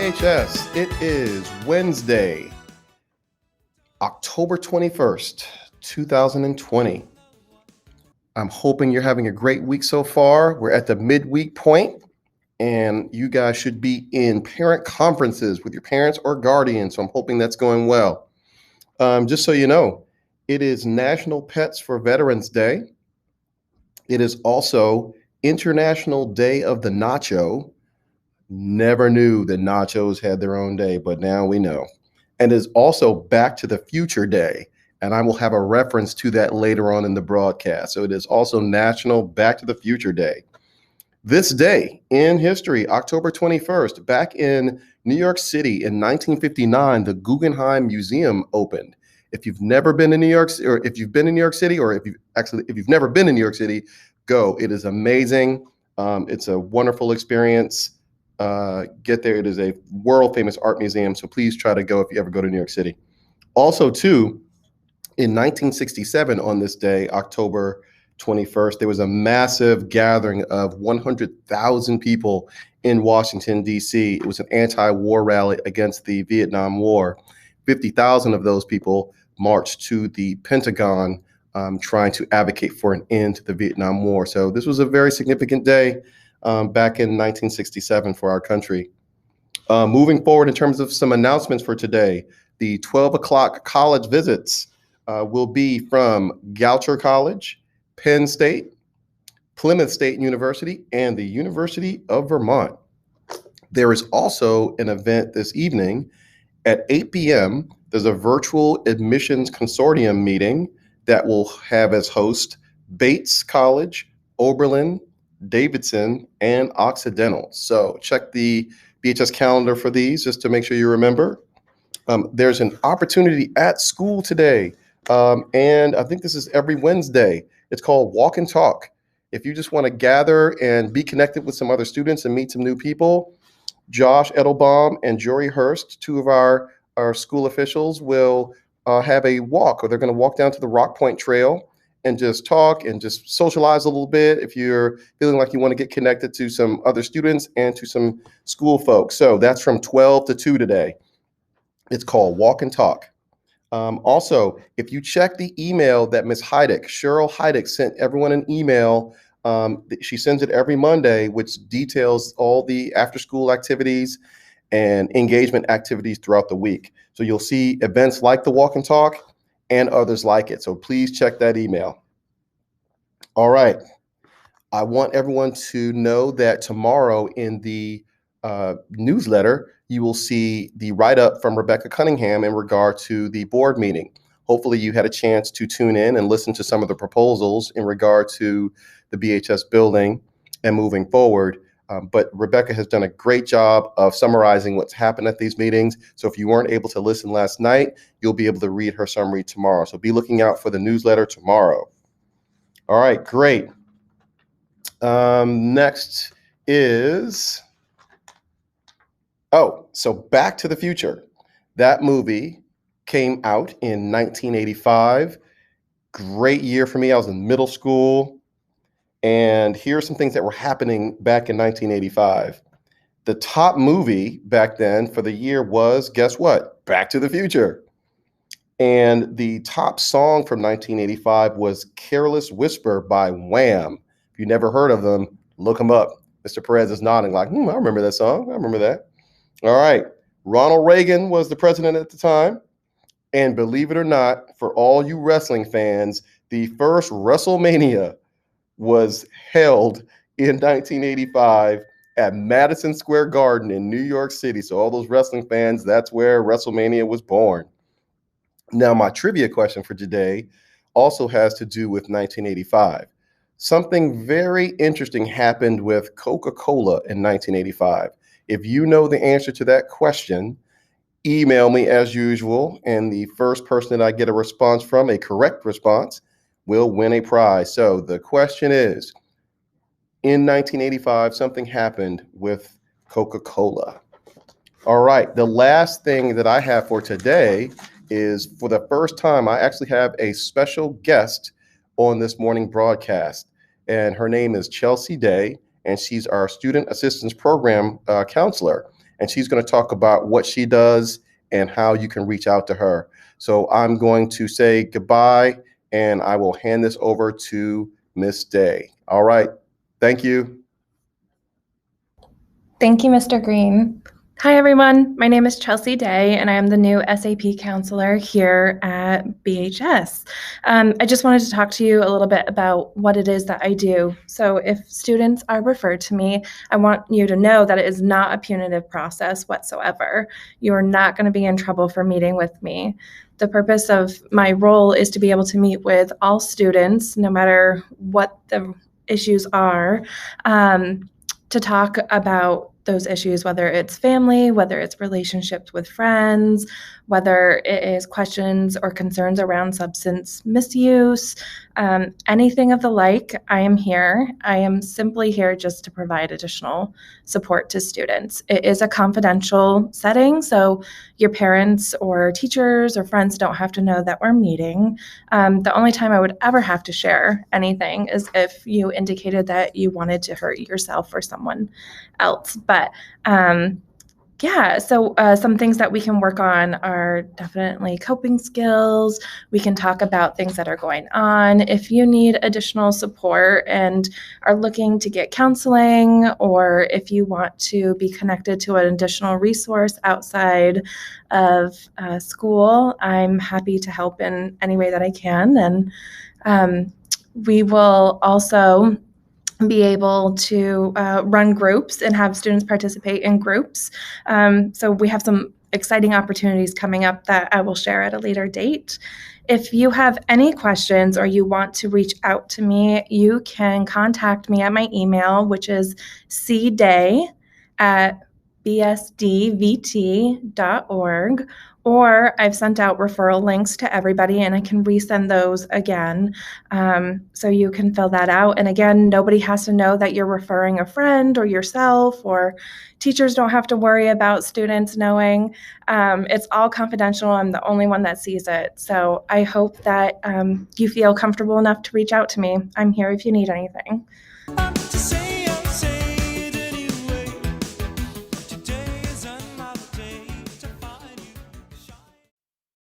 BHS. It is Wednesday, October 21st, 2020. I'm hoping you're having a great week so far. We're at the midweek point, and you guys should be in parent conferences with your parents or guardians, so I'm hoping that's going well. Just so you know, it is National Pets for Veterans Day. It is also International Day of the Nacho. Never knew that nachos had their own day, but now we know. And is also Back to the Future Day. And I will have a reference to that later on in the broadcast. So it is also National Back to the Future Day. This day in history, October 21st, back in New York City in 1959, the Guggenheim Museum opened. If you've never been to New York, or if you've been in New York City, or if you've never been in New York City, go. It is amazing. It's a wonderful experience. Get there. It is a world famous art museum. So please try to go if you ever go to New York City. Also, too, in 1967, on this day, October 21st, there was a massive gathering of 100,000 people in Washington, D.C. It was an anti-war rally against the Vietnam War. 50,000 of those people marched to the Pentagon trying to advocate for an end to the Vietnam War. So this was a very significant day back in 1967 for our country. Moving forward in terms of some announcements for today, the 12 o'clock college visits will be from Goucher College, Penn State, Plymouth State University, and the University of Vermont. There is also an event this evening at 8 p.m. There's a virtual admissions consortium meeting that will have as host Bates College, Oberlin, Davidson, and Occidental. So check the BHS calendar for these just to make sure you remember. There's an opportunity at school today, and I think this is every Wednesday. It's called Walk and Talk. If you just want to gather and be connected with some other students and meet some new people, Josh Edelbaum and Jory Hurst, two of our school officials, will have a walk, or they're going to walk down to the Rock Point Trail and just talk and just socialize a little bit if you're feeling like you want to get connected to some other students and to some school folks. So that's from 12 to 2 today. It's called Walk and Talk. Also, if you check the email that Ms. Heidick, Cheryl Heidick, sent everyone an email, she sends it every Monday, which details all the after-school activities and engagement activities throughout the week. So you'll see events like the Walk and Talk and others like it. So please check that email. All right. I want everyone to know that tomorrow in the newsletter, you will see the write-up from Rebecca Cunningham in regard to the board meeting. Hopefully you had a chance to tune in and listen to some of the proposals in regard to the BHS building and moving forward. But Rebecca has done a great job of summarizing what's happened at these meetings. So if you weren't able to listen last night, you'll be able to read her summary tomorrow. So be looking out for the newsletter tomorrow. All right, great. Next is, so Back to the Future. That movie came out in 1985. Great year for me. I was in middle school. And here are some things that were happening back in 1985. The top movie back then for the year was, guess what? Back to the Future. And the top song from 1985 was Careless Whisper by Wham. If you never heard of them, look them up. Mr. Perez is nodding like, I remember that song. I remember that. All right. Ronald Reagan was the president at the time. And believe it or not, for all you wrestling fans, the first WrestleMania was held in 1985 at Madison Square Garden in New York City. So all those wrestling fans, that's where WrestleMania was born. Now, my trivia question for today also has to do with 1985. Something very interesting happened with Coca-Cola in 1985. If you know the answer to that question, email me as usual, and the first person that I get a response from, a correct response, will win a prize. So the question is, in 1985, something happened with Coca-Cola. All right, the last thing that I have for today is, for the first time, I actually have a special guest on this morning broadcast, and her name is Chelsea Day, and she's our Student Assistance Program counselor. and she's going to talk about what she does and how you can reach out to her. So I'm going to say goodbye, and I will hand this over to Miss Day. All right. Thank you. Thank you, Mr. Green. Hi, everyone. My name is Chelsea Day, and I am the new SAP counselor here at BHS. I just wanted to talk to you a little bit about what it is that I do. So if students are referred to me, I want you to know that it is not a punitive process whatsoever. You are not going to be in trouble for meeting with me. The purpose of my role is to be able to meet with all students, no matter what the issues are, to talk about those issues, whether it's family, whether it's relationships with friends, whether it is questions or concerns around substance misuse, anything of the like. I am here. I am simply here just to provide additional support to students. It is a confidential setting, so your parents or teachers or friends don't have to know that we're meeting. The only time I would ever have to share anything is if you indicated that you wanted to hurt yourself or someone else. But some things that we can work on are definitely coping skills. We can talk about things that are going on. If you need additional support and are looking to get counseling, or if you want to be connected to an additional resource outside of school, I'm happy to help in any way that I can. And we will also be able to run groups and have students participate in groups. So we have some exciting opportunities coming up that I will share at a later date. If you have any questions or you want to reach out to me, you can contact me at my email, which is cday@bsdvt.org, or I've sent out referral links to everybody, and I can resend those again. So you can fill that out. And again, nobody has to know that you're referring a friend or yourself, or teachers don't have to worry about students knowing. It's all confidential. I'm the only one that sees it. So I hope that you feel comfortable enough to reach out to me. I'm here if you need anything.